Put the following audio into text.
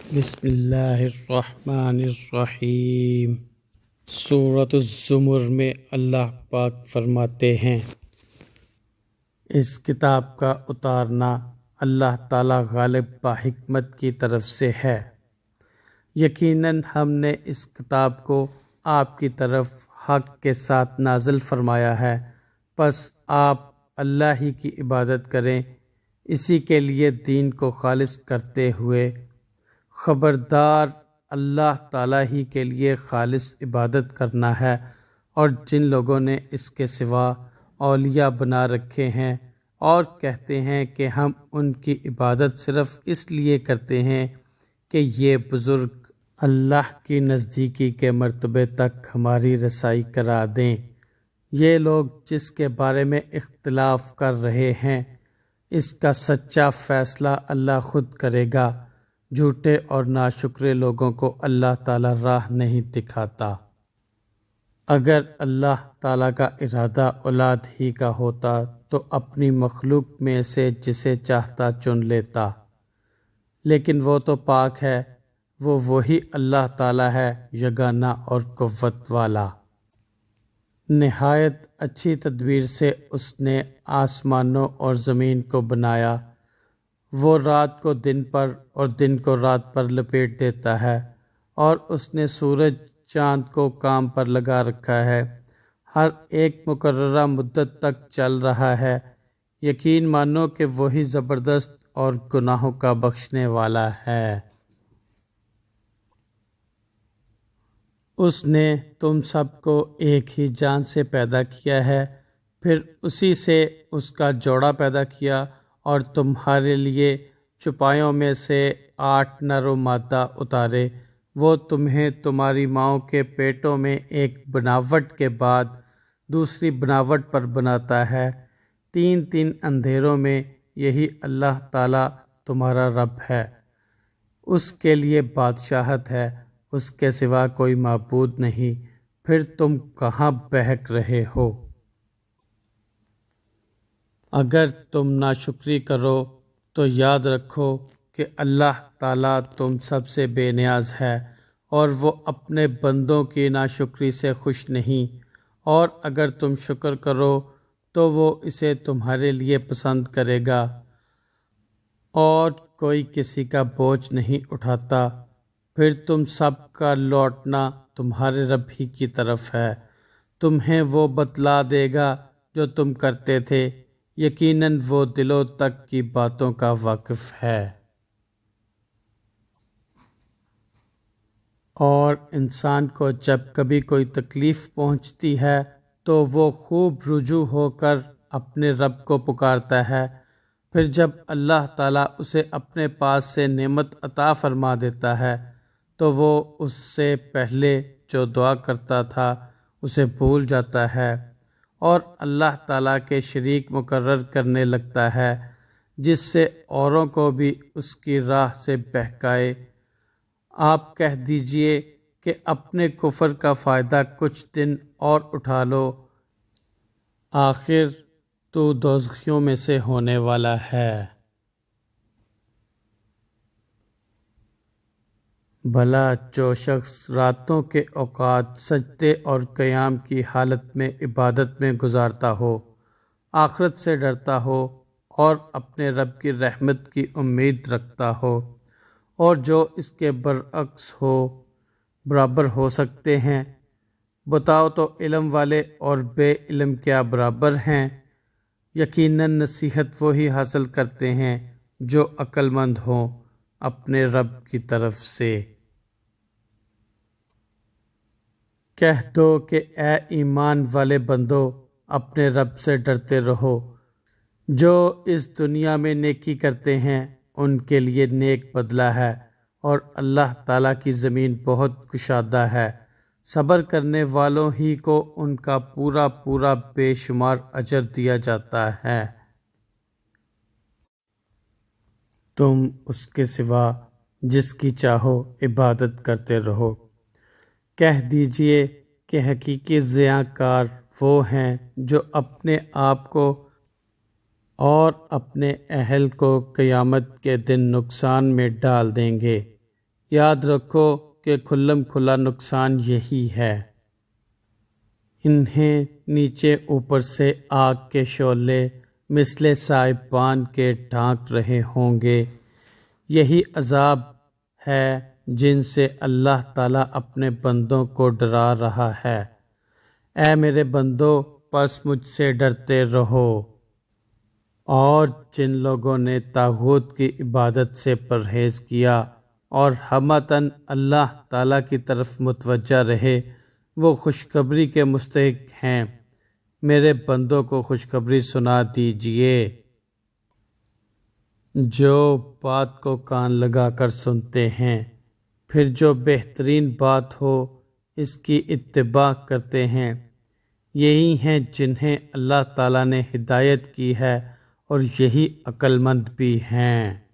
بسم اللہ الرحمن الرحیم۔ سورۃ الزمر میں اللہ پاک فرماتے ہیں، اس کتاب کا اتارنا اللہ تعالی غالب بحکمت کی طرف سے ہے۔ یقیناً ہم نے اس کتاب کو آپ کی طرف حق کے ساتھ نازل فرمایا ہے، پس آپ اللہ ہی کی عبادت کریں، اسی کے لیے دین کو خالص کرتے ہوئے۔ خبردار، اللہ تعالیٰ ہی کے لیے خالص عبادت کرنا ہے، اور جن لوگوں نے اس کے سوا اولیاء بنا رکھے ہیں اور کہتے ہیں کہ ہم ان کی عبادت صرف اس لیے کرتے ہیں کہ یہ بزرگ اللہ کی نزدیکی کے مرتبے تک ہماری رسائی کرا دیں، یہ لوگ جس کے بارے میں اختلاف کر رہے ہیں، اس کا سچا فیصلہ اللہ خود کرے گا۔ جھوٹے اور ناشکرے لوگوں کو اللہ تعالیٰ راہ نہیں دکھاتا۔ اگر اللہ تعالیٰ کا ارادہ اولاد ہی کا ہوتا تو اپنی مخلوق میں سے جسے چاہتا چن لیتا، لیکن وہ تو پاک ہے، وہ وہی اللہ تعالیٰ ہے، یگانہ اور قوت والا۔ نہایت اچھی تدبیر سے اس نے آسمانوں اور زمین کو بنایا، وہ رات کو دن پر اور دن کو رات پر لپیٹ دیتا ہے، اور اس نے سورج چاند کو کام پر لگا رکھا ہے، ہر ایک مقررہ مدت تک چل رہا ہے۔ یقین مانو کہ وہی زبردست اور گناہوں کا بخشنے والا ہے۔ اس نے تم سب کو ایک ہی جان سے پیدا کیا ہے، پھر اسی سے اس کا جوڑا پیدا کیا، اور تمہارے لیے چوپایوں میں سے 8 نر و مادہ اتارے۔ وہ تمہیں تمہاری ماؤں کے پیٹوں میں ایک بناوٹ کے بعد دوسری بناوٹ پر بناتا ہے، 3 اندھیروں میں۔ یہی اللہ تعالیٰ تمہارا رب ہے، اس کے لیے بادشاہت ہے، اس کے سوا کوئی معبود نہیں، پھر تم کہاں بہک رہے ہو؟ اگر تم ناشکری کرو تو یاد رکھو کہ اللہ تعالیٰ تم سب سے بے نیاز ہے، اور وہ اپنے بندوں کی ناشکری سے خوش نہیں، اور اگر تم شکر کرو تو وہ اسے تمہارے لیے پسند کرے گا، اور کوئی کسی کا بوجھ نہیں اٹھاتا۔ پھر تم سب کا لوٹنا تمہارے رب ہی کی طرف ہے، تمہیں وہ بتلا دے گا جو تم کرتے تھے، یقیناً وہ دلوں تک کی باتوں کا واقف ہے۔ اور انسان کو جب کبھی کوئی تکلیف پہنچتی ہے تو وہ خوب رجوع ہو کر اپنے رب کو پکارتا ہے، پھر جب اللہ تعالیٰ اسے اپنے پاس سے نعمت عطا فرما دیتا ہے تو وہ اس سے پہلے جو دعا کرتا تھا اسے بھول جاتا ہے، اور اللہ تعالیٰ کے شریک مقرر کرنے لگتا ہے، جس سے اوروں کو بھی اس کی راہ سے بہکائے۔ آپ کہہ دیجئے کہ اپنے کفر کا فائدہ کچھ دن اور اٹھا لو، آخر تو دوزخیوں میں سے ہونے والا ہے۔ بھلا جو شخص راتوں کے اوقات سجدے اور قیام کی حالت میں عبادت میں گزارتا ہو، آخرت سے ڈرتا ہو اور اپنے رب کی رحمت کی امید رکھتا ہو، اور جو اس کے برعکس ہو، برابر ہو سکتے ہیں؟ بتاؤ تو علم والے اور بے علم کیا برابر ہیں؟ یقیناً نصیحت وہی حاصل کرتے ہیں جو عقل مند ہوں اپنے رب کی طرف سے۔ کہہ دو کہ اے ایمان والے بندو، اپنے رب سے ڈرتے رہو۔ جو اس دنیا میں نیکی کرتے ہیں ان کے لیے نیک بدلہ ہے، اور اللہ تعالیٰ کی زمین بہت کشادہ ہے، صبر کرنے والوں ہی کو ان کا پورا پورا بے شمار اجر دیا جاتا ہے۔ تم اس کے سوا جس کی چاہو عبادت کرتے رہو۔ کہہ دیجئے کہ حقیقی ضیاء کار وہ ہیں جو اپنے آپ کو اور اپنے اہل کو قیامت کے دن نقصان میں ڈال دیں گے۔ یاد رکھو کہ کھلم کھلا نقصان یہی ہے۔ انہیں نیچے اوپر سے آگ کے شعلے مثل سائبان کے ڈھانک رہے ہوں گے۔ یہی عذاب ہے جن سے اللہ تعالیٰ اپنے بندوں کو ڈرا رہا ہے۔ اے میرے بندو، پس مجھ سے ڈرتے رہو۔ اور جن لوگوں نے طاغوت کی عبادت سے پرہیز کیا اور ہمتاً اللہ تعالیٰ کی طرف متوجہ رہے، وہ خوشخبری کے مستحق ہیں۔ میرے بندوں کو خوشخبری سنا دیجئے۔ جو بات کو کان لگا کر سنتے ہیں، پھر جو بہترین بات ہو اس کی اتباع کرتے ہیں، یہی ہیں جنہیں اللہ تعالیٰ نے ہدایت کی ہے اور یہی عقل مند بھی ہیں۔